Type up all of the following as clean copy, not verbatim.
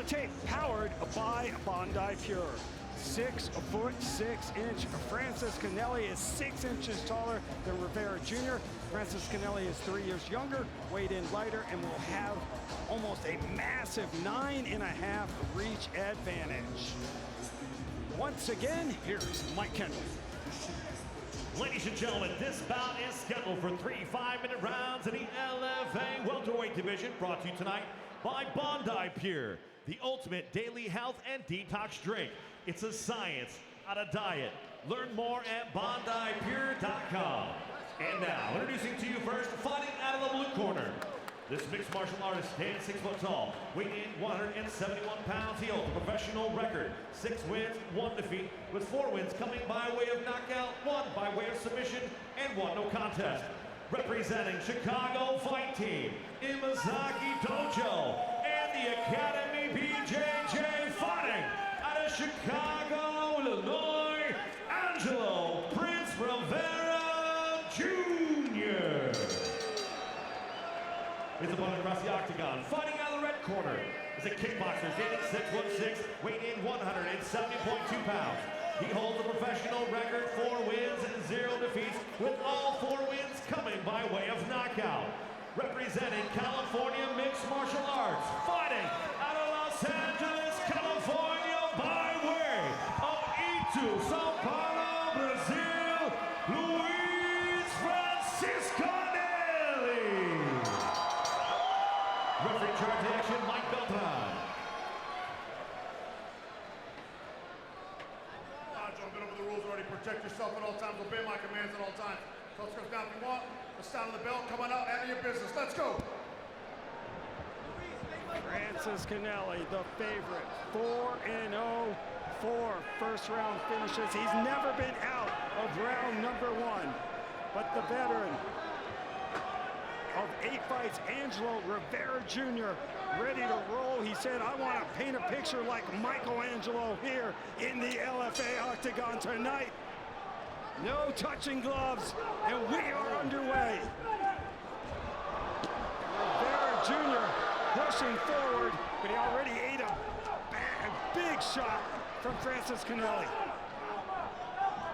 tape powered by Bondi Pure. 6'6" Francischinelli is 6 inches taller than Rivera Jr. Francischinelli is 3 years younger, weighed in lighter, and will have almost a massive 9.5 reach advantage. Once again, here's Mike Kendall. Ladies and gentlemen, this bout is scheduled for 3 5-minute rounds in the LFA welterweight division, brought to you tonight by Bondi Pure, the ultimate daily health and detox drink. It's a science, not a diet. Learn more at BondiPure.com. And now, introducing to you first, fighting out of the blue corner. This mixed martial artist stands 6 foot tall, weighing in 171 pounds. He holds a professional record, 6 wins, 1 defeat, with 4 wins coming by way of knockout, 1 by way of submission, and 1 no contest. Representing Chicago Fight Team, Imazaki Dojo, and the Academy BJJ fighting out of Chicago, Illinois, Angelo Rivera Jr. His opponent across the octagon, fighting out of the red corner, is a kickboxer standing 6'6", weighing in 170.2 pounds. He holds a professional record, 4 wins and 0 defeats, with all 4 wins coming by way of knockout. Representing California Mixed Martial Arts, fighting out of Los Angeles, California, by way of Itu, Sao Paulo, Brazil, Luis Francischinelli. Referee charge the action, Mike Beltran. I've been over the rules already. Protect yourself at all times. Obey my commands at all times. Close goes down if you want. The sound of the bell coming out. Handle your business. Let's go. Francischinelli, the favorite, 4-0, 4 first-round finishes. He's never been out of round number 1. But the veteran of 8 fights, Angelo Rivera Jr., ready to roll. He said, I want to paint a picture like Michelangelo here in the LFA octagon tonight. No touching gloves, and we are underway. Rivera Jr. pushing forward, but he already ate a big shot from Francischinelli.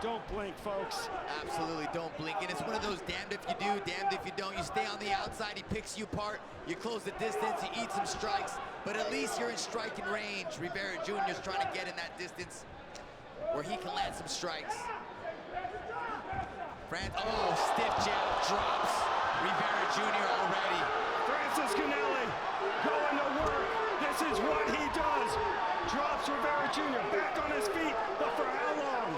Don't blink, folks. Absolutely, don't blink. And it's one of those damned if you do, damned if you don't. You stay on the outside, he picks you apart, you close the distance, you eat some strikes, but at least you're in striking range. Rivera Jr. is trying to get in that distance where he can land some strikes. Stiff jab, drops Rivera Jr. already. Francischinelli going to work. This is what he does. Drops Rivera Jr. back on his feet, but for how long?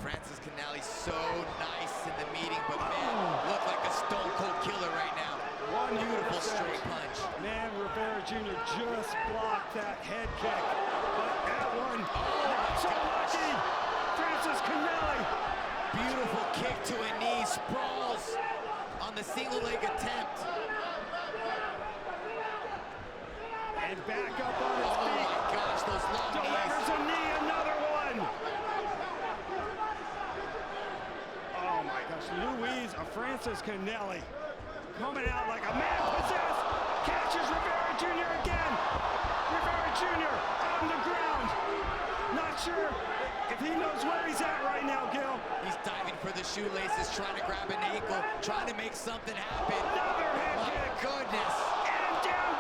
Francischinelli so nice in the meeting, but man, look like a stone cold killer right now. 100%. Beautiful straight punch. Man, Rivera Jr. just blocked that head kick, but that one, not so lucky. Francischinelli. Beautiful kick to a knee, sprawls on the single leg attempt. And back up on his feet. Oh my gosh, those long knees. Delivers a knee, another one. Oh my gosh, Luis Francischinelli coming out like a man possessed. Catches Rivera Jr. again. Rivera Jr. on the ground. Not sure if he knows where he's at right now, Gil. He's diving for the shoelaces, trying to grab an ankle, trying to make something happen. Another head kick. My goodness. And down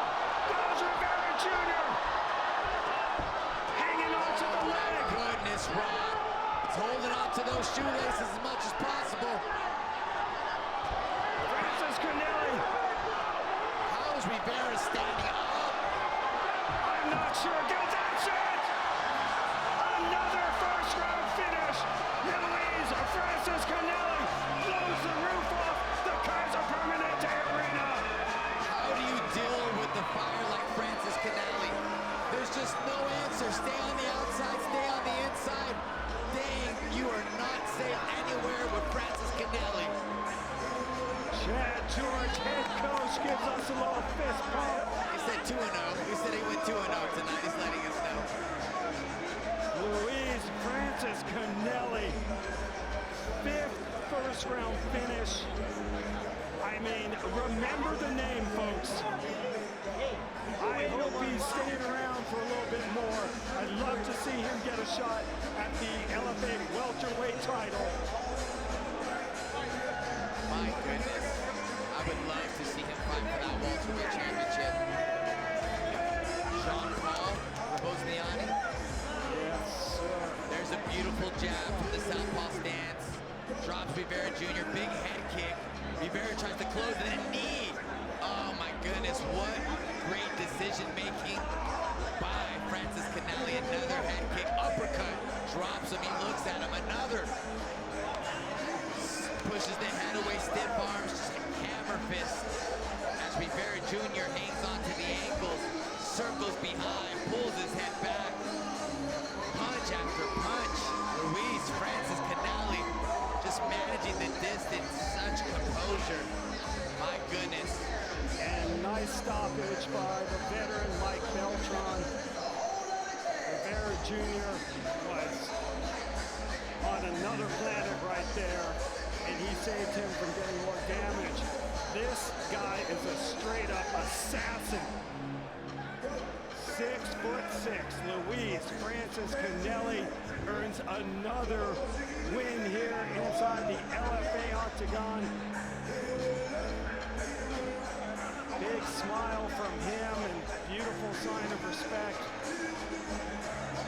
goes Rivera Jr. Hanging on to the leg. My goodness, Rob. He's holding on to those shoelaces as much as possible. Francischinelli. How is Rivera standing up? I'm not sure. Gil, that's it. Another first-round finish. Luis Francischinelli blows the roof off the Kaiser Permanente Arena. How do you deal with the fire like Francischinelli? There's just no answer. Stay on the outside, stay on the inside. Dang, you are not safe anywhere with Francischinelli. Chad George, head coach, gives us a little fist pump. He said 2-0. He said he went 2-0 tonight. He's letting us know. Luis Francischinelli, 5th first-round finish. I mean, remember the name, folks. jab from the southpaw stance. Drops Rivera Jr., big head kick. Rivera tries to close and then knee. Oh my goodness, what great decision making by Francischinelli. Another head kick, uppercut, drops him, he looks at him, another. Pushes the head away, stiff arms, just hammer fist. As Rivera Jr. hangs onto the ankles, circles behind, pulls his head back. Punch after punch. Luis Francischinelli just managing the distance, such composure. My goodness. And nice stoppage by the veteran Mike Beltran. Rivera Jr. was on another planet right there, and he saved him from getting more damage. This guy is a straight-up assassin. 6'6", Luis Francischinelli earns another win here inside the LFA octagon. Big smile from him and beautiful sign of respect.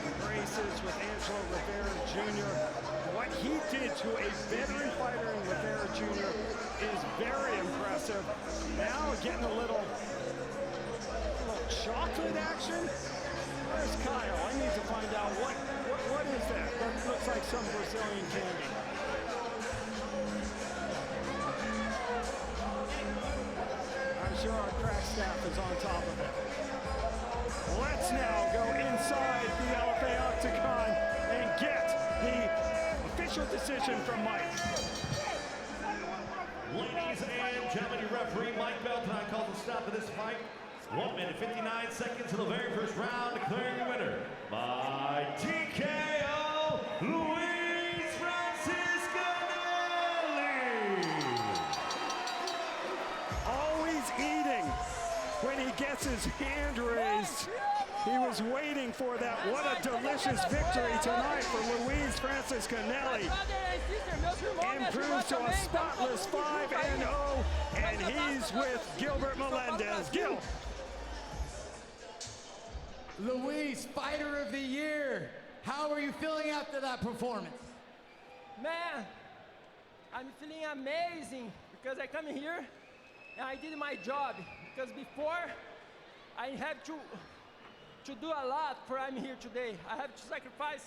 Embraces with Angelo Rivera Jr. What he did to a veteran fighter in Rivera Jr. is very impressive. Now getting a little chocolate action. Where's Kyle? I need to find out what is that? That looks like some Brazilian candy. I'm sure our crack staff is on top of it. Let's now go inside the LFA octagon and get the official decision from Mike. Ladies and gentlemen, your referee Mike Beltran calls the stop of this fight. 1 minute, 59 seconds in the very first round, declaring the winner by TKO, Luis Francischinelli. Always eating when he gets his hand raised. He was waiting for that. What a delicious victory tonight for Luis Francischinelli. Improves to a spotless 5-0, and he's with Gilbert Melendez. Gil. Luis, Fighter of the Year. How are you feeling after that performance? Man, I'm feeling amazing because I come here and I did my job. Because before, I have to do a lot for I'm here today. I have to sacrifice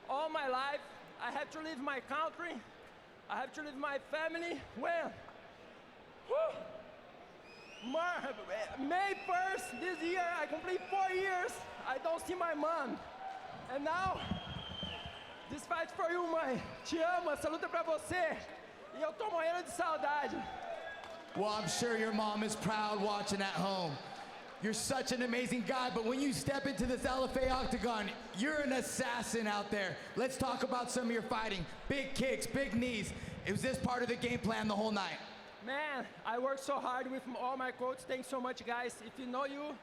all my life. I have to leave my country. I have to leave my family. Well, May 1st this year, I complete 4 years. I don't see my mom. And now, this fight for you, mãe. Te amo, essa luta é pra você. E eu tô morrendo de saudade. Well, I'm sure your mom is proud watching at home. You're such an amazing guy, but when you step into this LFA octagon, you're an assassin out there. Let's talk about some of your fighting. Big kicks, big knees. Was this part of the game plan the whole night? Man, I worked so hard with all my coaches. Thanks so much, guys. If you know you,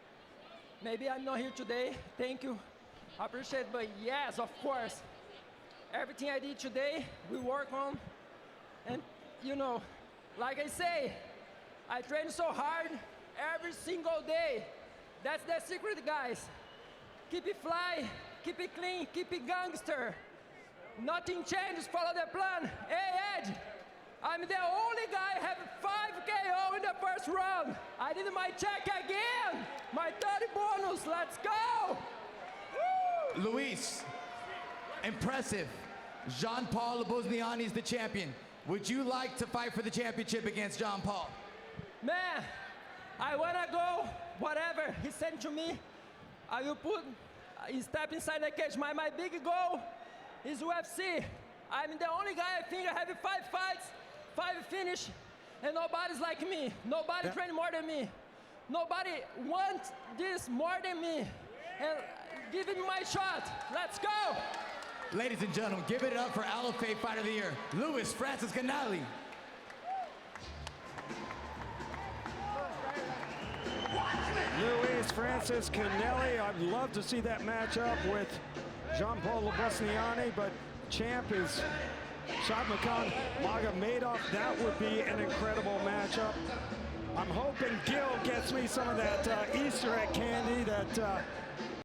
maybe I'm not here today. Thank you. I appreciate it, but yes, of course. Everything I did today, we work on. And, you know, like I say, I train so hard every single day. That's the secret, guys. Keep it fly, keep it clean, keep it gangster. Nothing changes, follow the plan. Hey, Ed, I'm the only guy have 5 KO in the first round. I did my check again. My 30 bonus, let's go. Woo! Luis, impressive. Jean-Paul Bosniani is the champion. Would you like to fight for the championship against Jean-Paul? Man, I wanna go, whatever he sent to me, I will put, step inside the cage. My big goal is UFC. I'm the only guy, I think I have 5 fights, 5 finish, and nobody's like me. Nobody train more than me. Nobody wants this more than me. And give me my shot, let's go. Ladies and gentlemen, give it up for LFA Fighter of the Year, Luis Francischinelli. Luis Francischinelli. I'd love to see that matchup with Jean-Paul Bosniani, but champ is Shadmakan Magomedov. That would be an incredible matchup. I'm hoping Gil gets me some of that Easter egg candy that